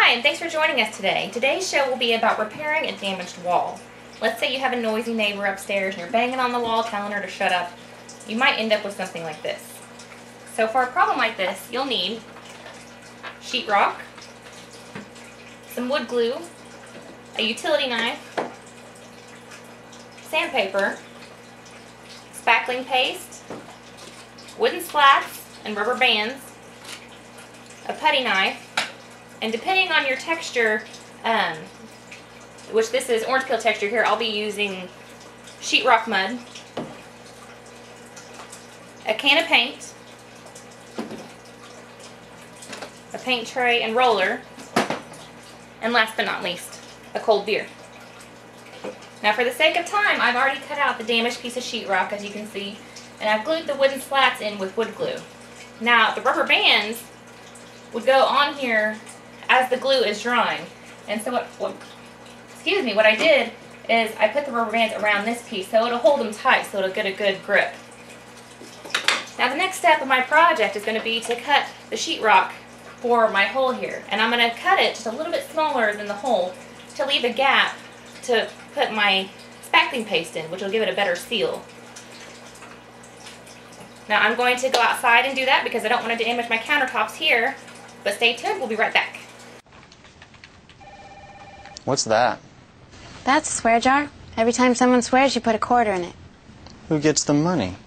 Hi, and thanks for joining us today. Today's show will be about repairing a damaged wall. Let's say you have a noisy neighbor upstairs and you're banging on the wall telling her to shut up. You might end up with something like this. So for a problem like this, you'll need sheetrock, some wood glue, a utility knife, sandpaper, spackling paste, wooden slats and rubber bands, a putty knife, and depending on your texture, which this is orange peel texture here, I'll be using sheetrock mud, a can of paint, a paint tray and roller, and last but not least, a cold beer. Now for the sake of time, I've already cut out the damaged piece of sheetrock, as you can see, and I've glued the wooden slats in with wood glue. Now the rubber bands would go on here as the glue is drying. And so what I did is I put the rubber bands around this piece so it'll hold them tight so it'll get a good grip. Now the next step of my project is going to be to cut the sheetrock for my hole here. And I'm going to cut it just a little bit smaller than the hole to leave a gap to put my spackling paste in, which will give it a better seal. Now I'm going to go outside and do that because I don't want to damage my countertops here, but stay tuned, we'll be right back. What's that? That's a swear jar. Every time someone swears, you put a quarter in it. Who gets the money?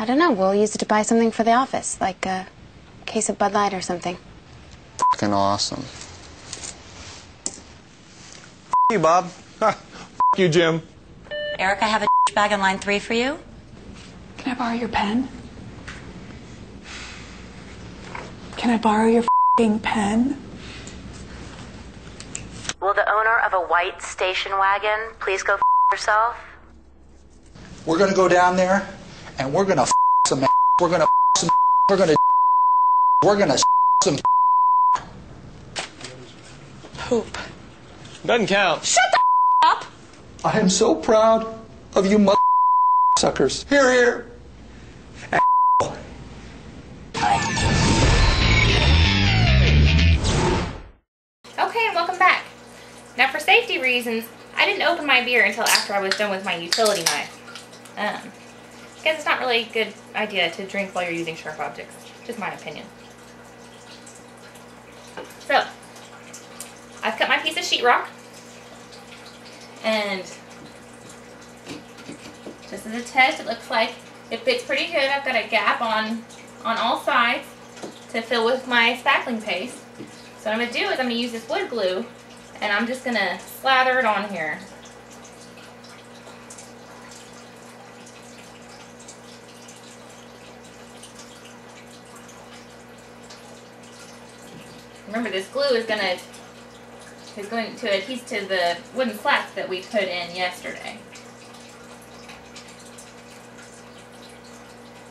I don't know. We'll use it to buy something for the office, like a case of Bud Light or something. Fucking awesome. You, Bob. You, Jim. Eric, I have a bag on line 3 for you. Can I borrow your pen? Can I borrow your f***ing pen? Will the owner of a white station wagon please go f*** yourself? We're gonna go down there and we're gonna f*** some. We're gonna f*** some. We're gonna s*** some. Poop. Doesn't count. Shut the up! I am so proud of you mother suckers. Here, here. Okay, and welcome back. Now for safety reasons, I didn't open my beer until after I was done with my utility knife. Because it's not really a good idea to drink while you're using sharp objects. Just my opinion. So, I've cut my piece of sheetrock. And just as a test, it looks like it fits pretty good. I've got a gap on all sides to fill with my spackling paste. So what I'm going to do is I'm going to use this wood glue and I'm just going to slather it on here. Remember, this glue is going to adhere to the wooden slats that we put in yesterday.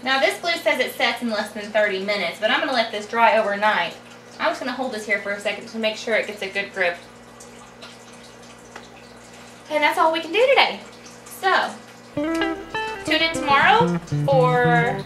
Now this glue says it sets in less than 30 minutes, but I'm going to let this dry overnight. I'm just going to hold this here for a second to make sure it gets a good grip. And that's all we can do today. So, tune in tomorrow for